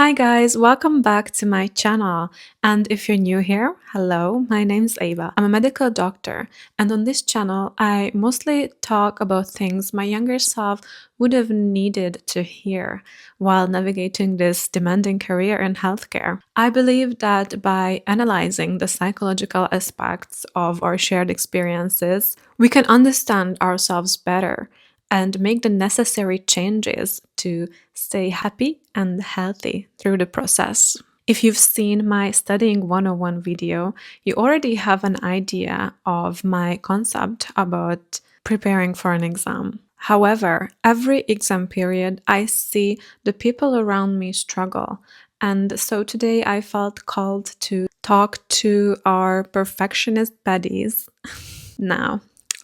Hi guys, welcome back to my channel. And if you're new here, hello, my name's Ava. I'm a medical doctor, and on this channel, I mostly talk about things my younger self would have needed to hear while navigating this demanding career in healthcare. I believe that by analyzing the psychological aspects of our shared experiences, we can understand ourselves better and make the necessary changes to stay happy and healthy through the process. If you've seen my Studying 101 video, you already have an idea of my concept about preparing for an exam. However, every exam period, I see the people around me struggle. And so today I felt called to talk to our perfectionist buddies. Now,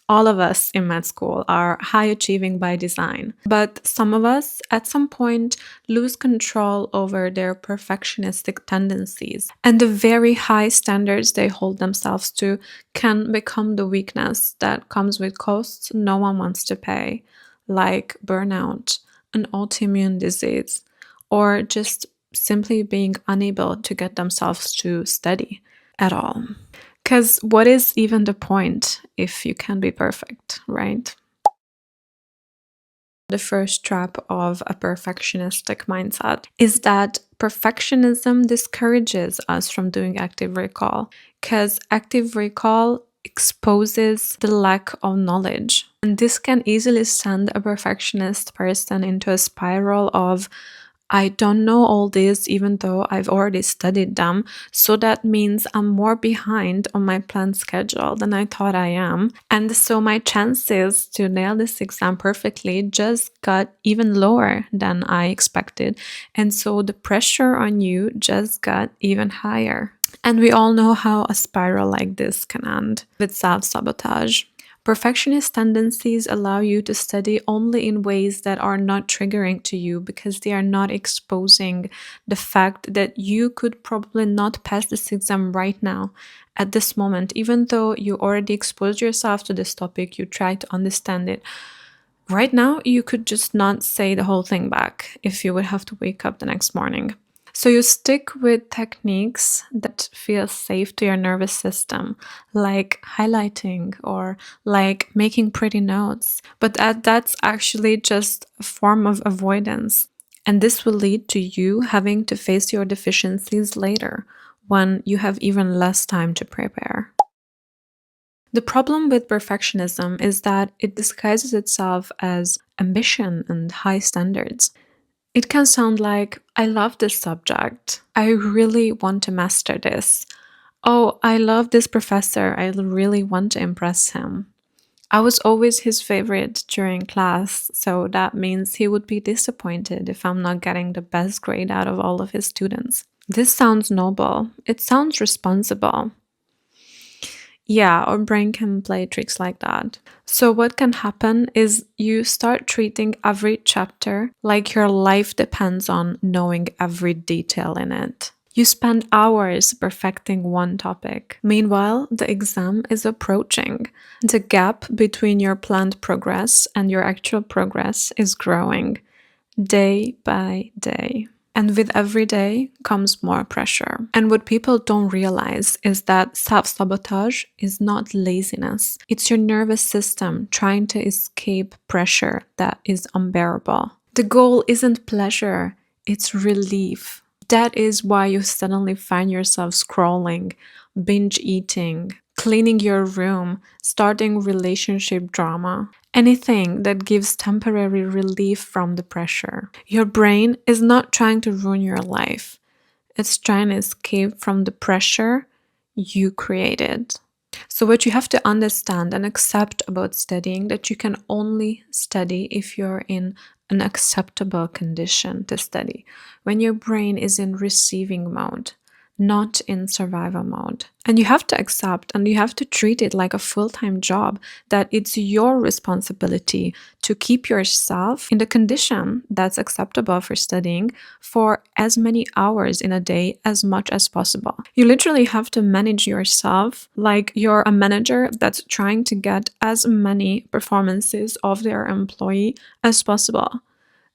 all of us in med school are high achieving by design, but some of us at some point lose control over their perfectionistic tendencies, and the very high standards they hold themselves to can become the weakness that comes with costs no one wants to pay, like burnout, an autoimmune disease, or just simply being unable to get themselves to study at all. Because what is even the point if you can be perfect, right? The first trap of a perfectionistic mindset is that perfectionism discourages us from doing active recall, because active recall exposes the lack of knowledge. And this can easily send a perfectionist person into a spiral of, I don't know all this even though I've already studied them, so that means I'm more behind on my planned schedule than I thought I am. And so my chances to nail this exam perfectly just got even lower than I expected. And so the pressure on you just got even higher. And we all know how a spiral like this can end with self-sabotage. Perfectionist tendencies allow you to study only in ways that are not triggering to you because they are not exposing the fact that you could probably not pass this exam right now at this moment, even though you already exposed yourself to this topic, you try to understand it. Right now, you could just not say the whole thing back if you would have to wake up the next morning. So you stick with techniques that feel safe to your nervous system, like highlighting or like making pretty notes. But that's actually just a form of avoidance. And this will lead to you having to face your deficiencies later when you have even less time to prepare. The problem with perfectionism is that it disguises itself as ambition and high standards. It can sound like, I love this subject. I really want to master this. Oh, I love this professor. I really want to impress him. I was always his favorite during class, so that means he would be disappointed if I'm not getting the best grade out of all of his students. This sounds noble. It sounds responsible. Yeah, our brain can play tricks like that. So what can happen is you start treating every chapter like your life depends on knowing every detail in it. You spend hours perfecting one topic. Meanwhile, the exam is approaching. The gap between your planned progress and your actual progress is growing day by day. And with every day comes more pressure. And what people don't realize is that self-sabotage is not laziness. It's your nervous system trying to escape pressure that is unbearable. The goal isn't pleasure, it's relief. That is why you suddenly find yourself scrolling, binge eating, cleaning your room, starting relationship drama. Anything that gives temporary relief from the pressure. Your brain is not trying to ruin your life. It's trying to escape from the pressure you created. So what you have to understand and accept about studying, that you can only study if you're in an acceptable condition to study. When your brain is in receiving mode, not in survival mode. And you have to accept and you have to treat it like a full-time job, that it's your responsibility to keep yourself in the condition that's acceptable for studying for as many hours in a day as much as possible. You literally have to manage yourself like you're a manager that's trying to get as many performances of their employee as possible.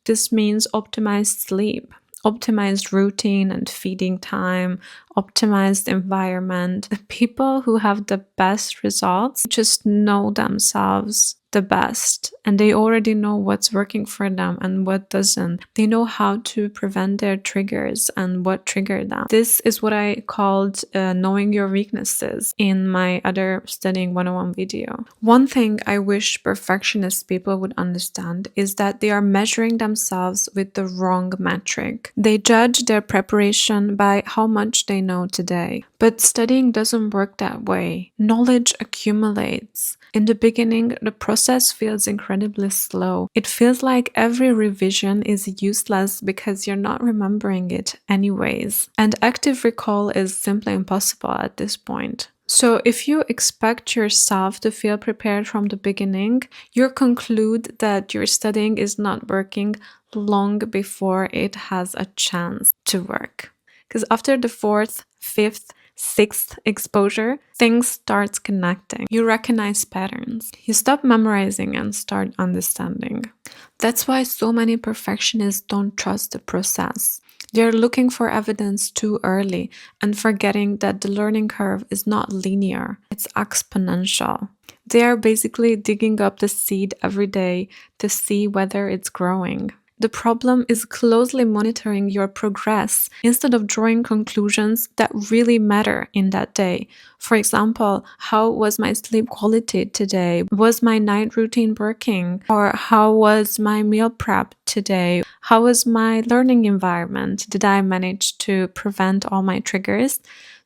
This means optimized sleep, optimized routine and feeding time, optimized environment. The people who have the best results just know themselves the best, and they already know what's working for them and what doesn't. They know how to prevent their triggers and what triggered them. This is what I called knowing your weaknesses in my other studying 101 video. One thing I wish perfectionist people would understand is that they are measuring themselves with the wrong metric. They judge their preparation by how much they know today. But studying doesn't work that way. Knowledge accumulates. In the beginning, the process feels incredibly slow. It feels like every revision is useless because you're not remembering it anyways. And active recall is simply impossible at this point. So if you expect yourself to feel prepared from the beginning, you conclude that your studying is not working long before it has a chance to work. Because after the fourth, fifth, sixth exposure, things start connecting. You recognize patterns. You stop memorizing and start understanding. That's why so many perfectionists don't trust the process. They're looking for evidence too early and forgetting that the learning curve is not linear, it's exponential. They are basically digging up the seed every day to see whether it's growing. The problem is closely monitoring your progress instead of drawing conclusions that really matter in that day. For example, how was my sleep quality today? Was my night routine working? Or how was my meal prep today? How was my learning environment? Did I manage to prevent all my triggers?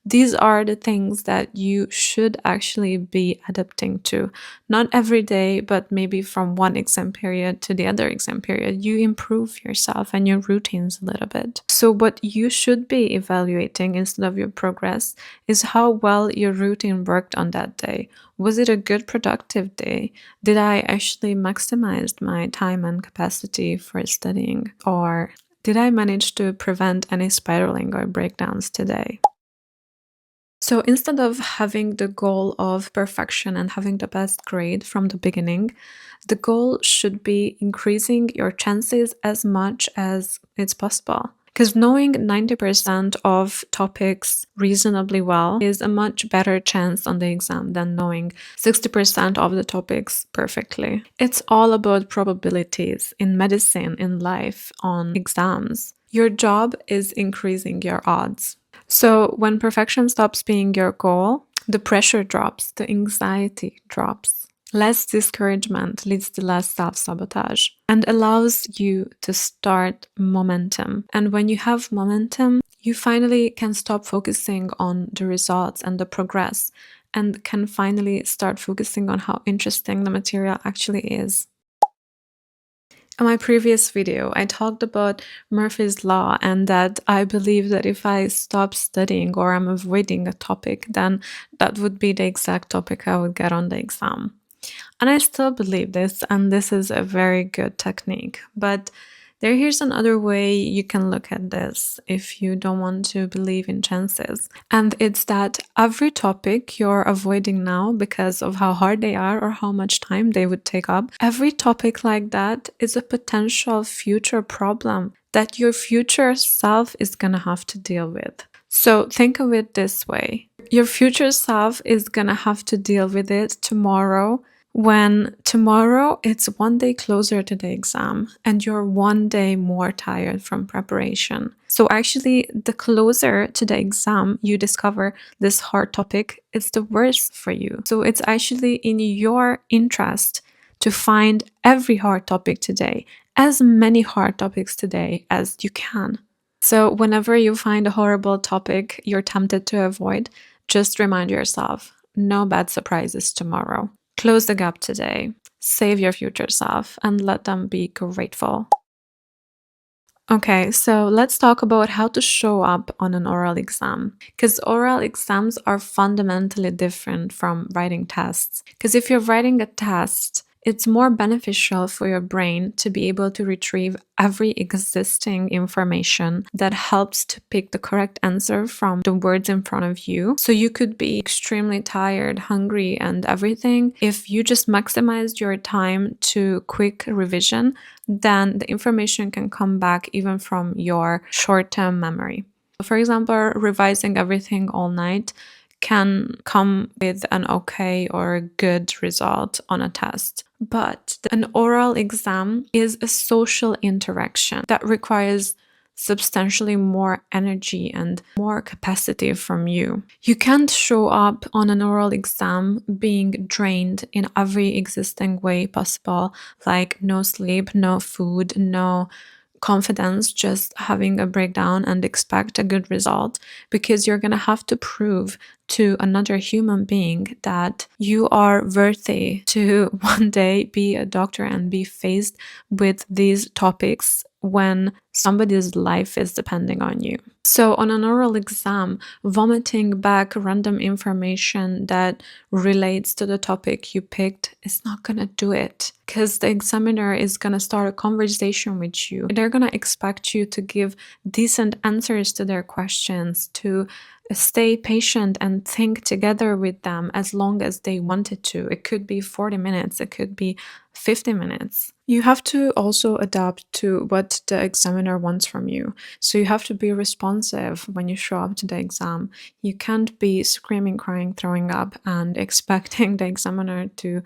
These are the things that you should actually be adapting to. Not every day, but maybe from one exam period to the other exam period, you improve yourself and your routines a little bit. So what you should be evaluating instead of your progress is how well your routine worked on that day. Was it a good productive day? Did I actually maximize my time and capacity for studying? Or did I manage to prevent any spiraling or breakdowns today? So instead of having the goal of perfection and having the best grade from the beginning, the goal should be increasing your chances as much as it's possible. Because knowing 90% of topics reasonably well is a much better chance on the exam than knowing 60% of the topics perfectly. It's all about probabilities in medicine, in life, on exams. Your job is increasing your odds. So when perfection stops being your goal, the pressure drops, the anxiety drops. Less discouragement leads to less self-sabotage and allows you to start momentum. And when you have momentum, you finally can stop focusing on the results and the progress and can finally start focusing on how interesting the material actually is. In my previous video, I talked about Murphy's Law and that I believe that if I stop studying or I'm avoiding a topic, then that would be the exact topic I would get on the exam. And I still believe this, and this is a very good technique. But here's another way you can look at this if you don't want to believe in chances. And it's that every topic you're avoiding now because of how hard they are or how much time they would take up, every topic like that is a potential future problem that your future self is gonna have to deal with. So think of it this way. Your future self is gonna have to deal with it tomorrow, when tomorrow it's one day closer to the exam and you're one day more tired from preparation. So actually, the closer to the exam you discover this hard topic, it's the worse for you. So it's actually in your interest to find every hard topic today, as many hard topics today as you can. So whenever you find a horrible topic you're tempted to avoid, just remind yourself, no bad surprises tomorrow. Close the gap today, save your future self, and let them be grateful. Okay, so let's talk about how to show up on an oral exam. Because oral exams are fundamentally different from writing tests. Because if you're writing a test, it's more beneficial for your brain to be able to retrieve every existing information that helps to pick the correct answer from the words in front of you. So you could be extremely tired, hungry, and everything. If you just maximized your time to quick revision, then the information can come back even from your short-term memory. For example, revising everything all night can come with an okay or good result on a test. But an oral exam is a social interaction that requires substantially more energy and more capacity from you. You can't show up on an oral exam being drained in every existing way possible, like no sleep, no food, no confidence, just having a breakdown and expect a good result, because you're going to have to prove to another human being that you are worthy to one day be a doctor and be faced with these topics when somebody's life is depending on you. So on an oral exam, vomiting back random information that relates to the topic you picked is not going to do it, because the examiner is going to start a conversation with you. They're going to expect you to give decent answers to their questions, to stay patient and think together with them as long as they wanted to. It could be 40 minutes, it could be 50 minutes. You have to also adapt to what the examiner wants from you. So you have to be responsive when you show up to the exam. You can't be screaming, crying, throwing up and expecting the examiner to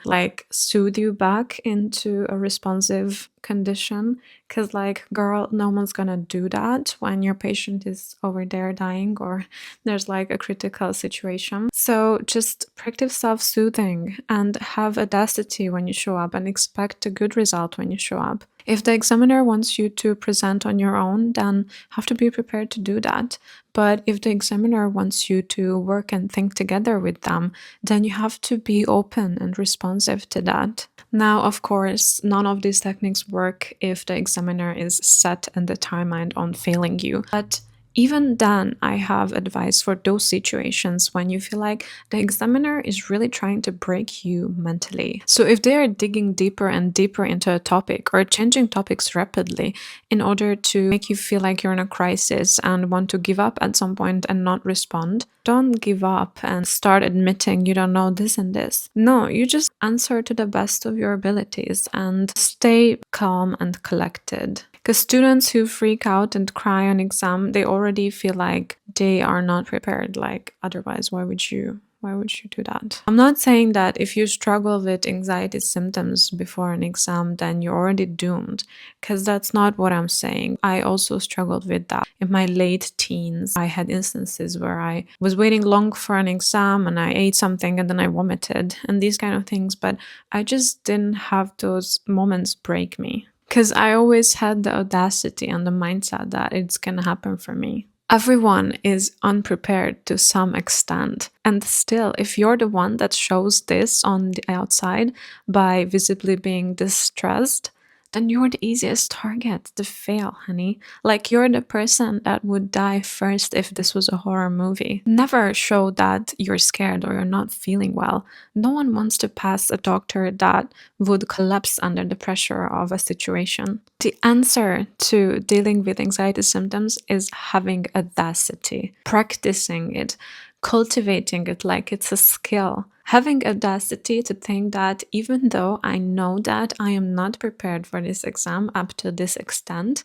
soothe you back into a responsive condition, because girl, no one's gonna do that when your patient is over there dying or there's a critical situation. So just practice self-soothing and have audacity when you show up and expect a good result when you show up. If the examiner wants you to present on your own, then have to be prepared to do that. But if the examiner wants you to work and think together with them, then you have to be open and responsive to that. Now, of course, none of these techniques work if the examiner is set and determined on failing you. But even then, I have advice for those situations when you feel like the examiner is really trying to break you mentally. So if they are digging deeper and deeper into a topic or changing topics rapidly in order to make you feel like you're in a crisis and want to give up at some point and not respond, don't give up and start admitting you don't know this and this. No, you just answer to the best of your abilities and stay calm and collected. Because students who freak out and cry on exam, they already feel like they are not prepared. Otherwise, why would you do that? I'm not saying that if you struggle with anxiety symptoms before an exam, then you're already doomed, because that's not what I'm saying. I also struggled with that. In my late teens, I had instances where I was waiting long for an exam and I ate something and then I vomited and these kind of things, but I just didn't have those moments break me, because I always had the audacity and the mindset that it's gonna happen for me. Everyone is unprepared to some extent. And still, if you're the one that shows this on the outside by visibly being distressed, then you're the easiest target to fail, honey. You're the person that would die first if this was a horror movie. Never show that you're scared or you're not feeling well. No one wants to pass a doctor that would collapse under the pressure of a situation. The answer to dealing with anxiety symptoms is having audacity, practicing it, cultivating it like it's a skill. Having audacity to think that even though I know that I am not prepared for this exam up to this extent,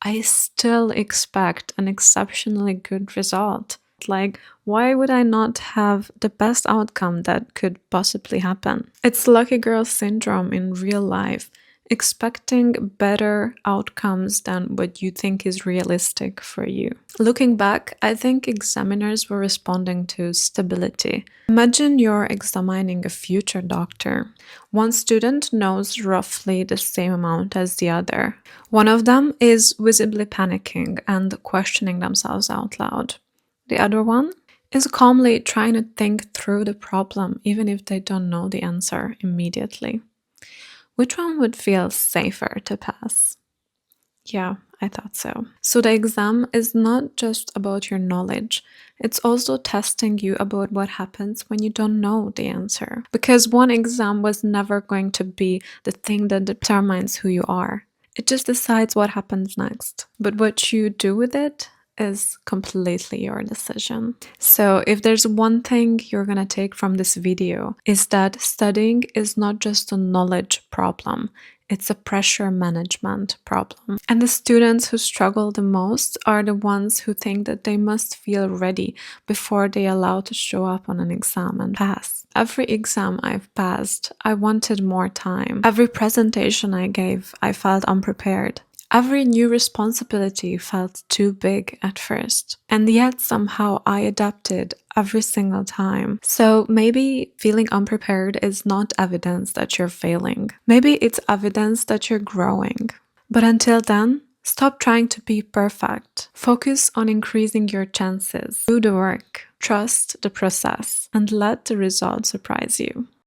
I still expect an exceptionally good result. Why would I not have the best outcome that could possibly happen? It's lucky girl syndrome in real life. Expecting better outcomes than what you think is realistic for you. Looking back, I think examiners were responding to stability. Imagine you're examining a future doctor. One student knows roughly the same amount as the other. One of them is visibly panicking and questioning themselves out loud. The other one is calmly trying to think through the problem, even if they don't know the answer immediately. Which one would feel safer to pass? Yeah, I thought so. So the exam is not just about your knowledge. It's also testing you about what happens when you don't know the answer. Because one exam was never going to be the thing that determines who you are. It just decides what happens next. But what you do with it is completely your decision. So if there's one thing you're gonna take from this video, is that studying is not just a knowledge problem. It's a pressure management problem. And the students who struggle the most are the ones who think that they must feel ready before they allow to show up on an exam and pass. Every exam I've passed, I wanted more time. Every presentation I gave, I felt unprepared. Every new responsibility felt too big at first, and yet somehow I adapted every single time. So maybe feeling unprepared is not evidence that you're failing. Maybe it's evidence that you're growing. But until then, stop trying to be perfect. Focus on increasing your chances. Do the work, trust the process, and let the results surprise you.